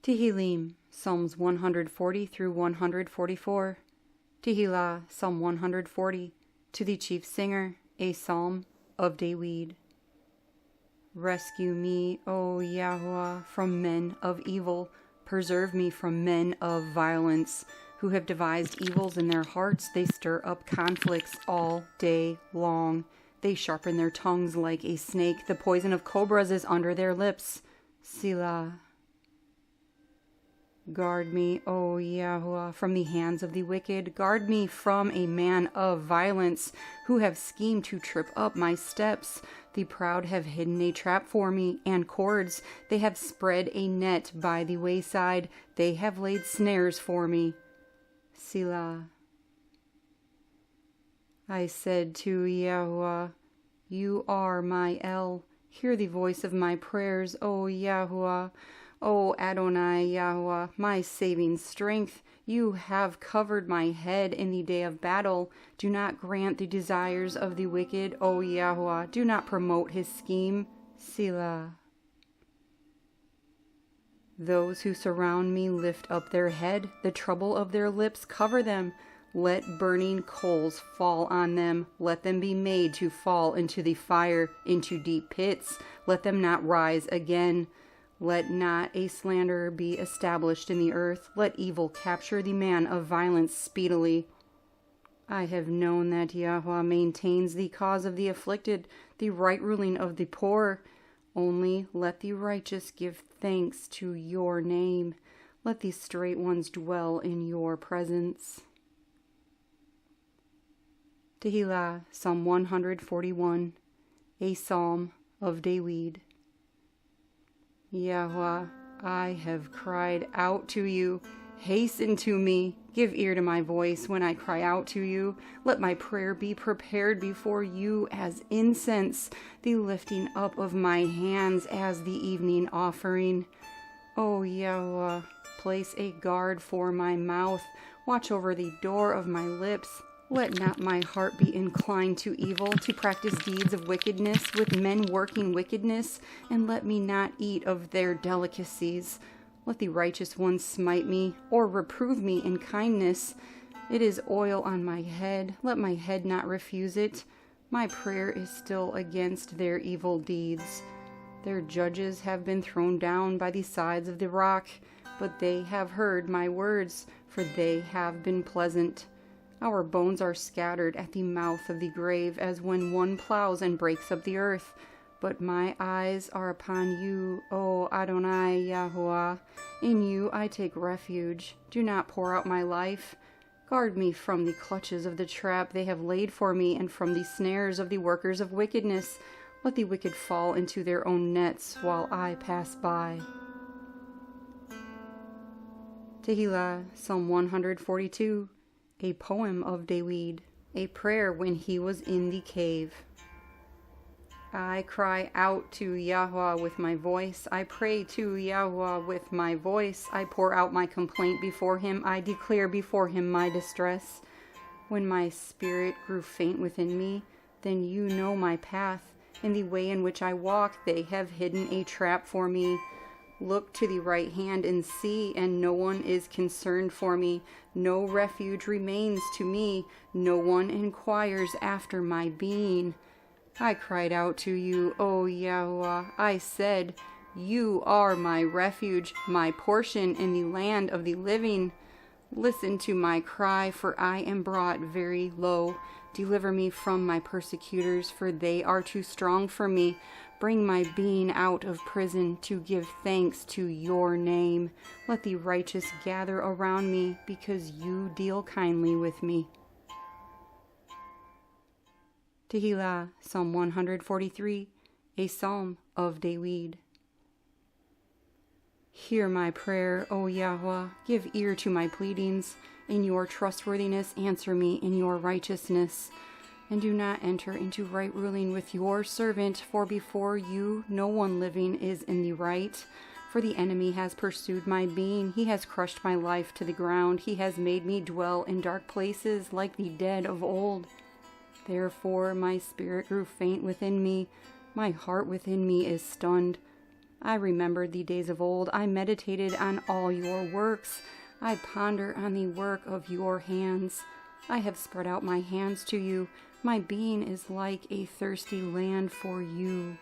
Tehillim, Psalms 140 through 144. Tehillah, Psalm 140, to the chief singer, a psalm of David. Rescue me, O Yahuah, from men of evil. Preserve me from men of violence, who have devised evils in their hearts. They stir up conflicts all day long. They sharpen their tongues like a snake. The poison of cobras is under their lips. Selah. Guard me, O Yahuah, from the hands of the wicked. Guard me from a man of violence, who have schemed to trip up my steps. The proud have hidden a trap for me, and cords. They have spread a net by the wayside. They have laid snares for me. Selah. I said to Yahuah, You are my El. Hear the voice of my prayers, O Yahuah. O Adonai Yahuah, my saving strength, you have covered my head in the day of battle. Do not grant the desires of the wicked, O Yahuah. Do not promote his scheme. Selah. Those who surround me lift up their head. The trouble of their lips cover them. Let burning coals fall on them. Let them be made to fall into the fire, into deep pits. Let them not rise again. Let not a slanderer be established in the earth. Let evil capture the man of violence speedily. I have known that Yahuah maintains the cause of the afflicted, the right ruling of the poor. Only let the righteous give thanks to your name. Let the straight ones dwell in your presence. Tehillah, Psalm 141, a psalm of David. Yahuah, I have cried out to you. Hasten to me. Give ear to my voice when I cry out to you. Let my prayer be prepared before you as incense, the lifting up of my hands as the evening offering. O Yahuah, place a guard for my mouth. Watch over the door of my lips. Let not my heart be inclined to evil, to practice deeds of wickedness with men working wickedness, and let me not eat of their delicacies. Let the righteous ones smite me, or reprove me in kindness. It is oil on my head. Let my head not refuse it. My prayer is still against their evil deeds. Their judges have been thrown down by the sides of the rock, but they have heard my words, for they have been pleasant. Our bones are scattered at the mouth of the grave, as when one plows and breaks up the earth. But my eyes are upon you, O Adonai Yahuah. In you I take refuge. Do not pour out my life. Guard me from the clutches of the trap they have laid for me, and from the snares of the workers of wickedness. Let the wicked fall into their own nets while I pass by. Tehillah, Psalm 142. A poem of David, a prayer when he was in the cave. I cry out to Yahuah with my voice. I pray to Yahuah with my voice. I pour out my complaint before him. I declare before him my distress. When my spirit grew faint within me, then you know my path. In the way in which I walk, they have hidden a trap for me. Look to the right hand and see, and no one is concerned for me. No refuge remains to me. No one inquires after my being. I cried out to you, O Yahuah. I said, You are my refuge, my portion in the land of the living. Listen to my cry, for I am brought very low. Deliver me from my persecutors, for they are too strong for me. Bring my being out of prison to give thanks to your name. Let the righteous gather around me, because you deal kindly with me. Tehillah, Psalm 143, a psalm of David. Hear my prayer, O Yahuah. Give ear to my pleadings. In your trustworthiness, answer me in your righteousness. And do not enter into right ruling with your servant, for before you no one living is in the right. For the enemy has pursued my being. He has crushed my life to the ground. He has made me dwell in dark places like the dead of old. Therefore my spirit grew faint within me. My heart within me is stunned. I remembered the days of old. I meditated on all your works. I ponder on the work of your hands. I have spread out my hands to you. My being is like a thirsty land for you.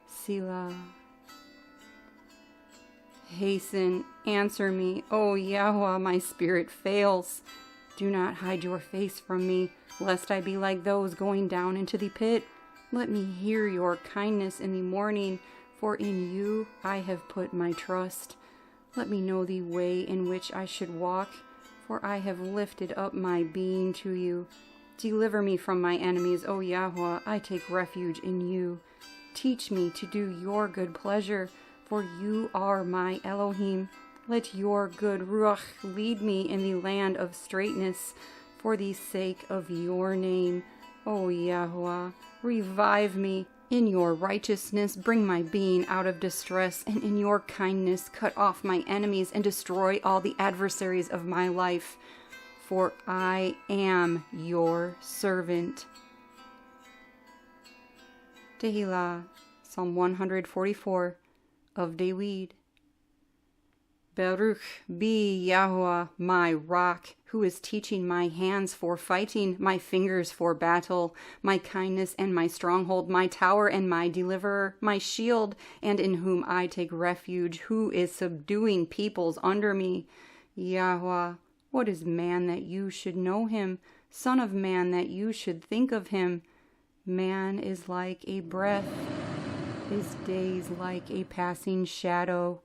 Selah. Hasten, answer me, O Yahweh, my spirit fails. Do not hide your face from me, lest I be like those going down into the pit. Let me hear your kindness in the morning, for in you I have put my trust. Let me know the way in which I should walk, for I have lifted up my being to you. Deliver me from my enemies, O Yahweh, I take refuge in you. Teach me to do your good pleasure, for you are my Elohim. Let your good Ruah lead me in the land of straightness, for the sake of your name, O Yahweh. Revive me. In your righteousness bring my being out of distress, and in your kindness cut off my enemies and destroy all the adversaries of my life. For I am your servant. Tehillim, Psalm 144 of David. Baruk be Yahuah, my rock, who is teaching my hands for fighting, my fingers for battle, my kindness and my stronghold, my tower and my deliverer, my shield, and in whom I take refuge, who is subduing peoples under me. Yahuah, what is man that you should know him? Son of man that you should think of him? Man is like a breath, his days like a passing shadow.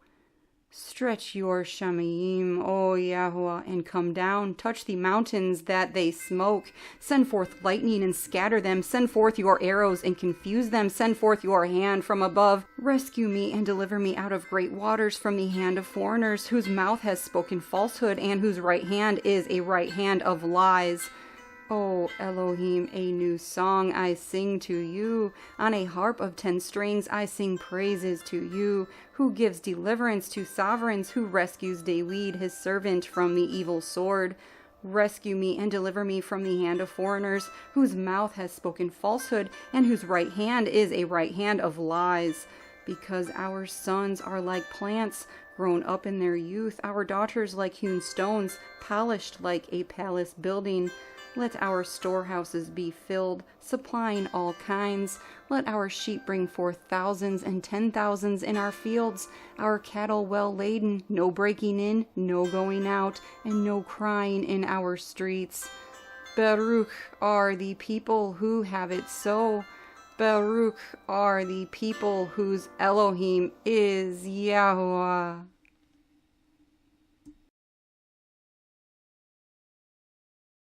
Stretch your shamayim, O Yahuah, and come down. Touch the mountains that they smoke. Send forth lightning and scatter them. Send forth your arrows and confuse them. Send forth your hand from above. Rescue me and deliver me out of great waters, from the hand of foreigners, whose mouth has spoken falsehood, and whose right hand is a right hand of lies. O Elohim, a new song I sing to you. On a harp of 10 strings I sing praises to you, who gives deliverance to sovereigns, who rescues David, his servant, from the evil sword. Rescue me and deliver me from the hand of foreigners, whose mouth has spoken falsehood, and whose right hand is a right hand of lies. Because our sons are like plants, grown up in their youth, our daughters like hewn stones, polished like a palace building. Let our storehouses be filled, supplying all kinds. Let our sheep bring forth thousands and 10,000s in our fields, our cattle well laden, no breaking in, no going out, and no crying in our streets. Baruk are the people who have it so. Baruk are the people whose Elohim is Yahuah.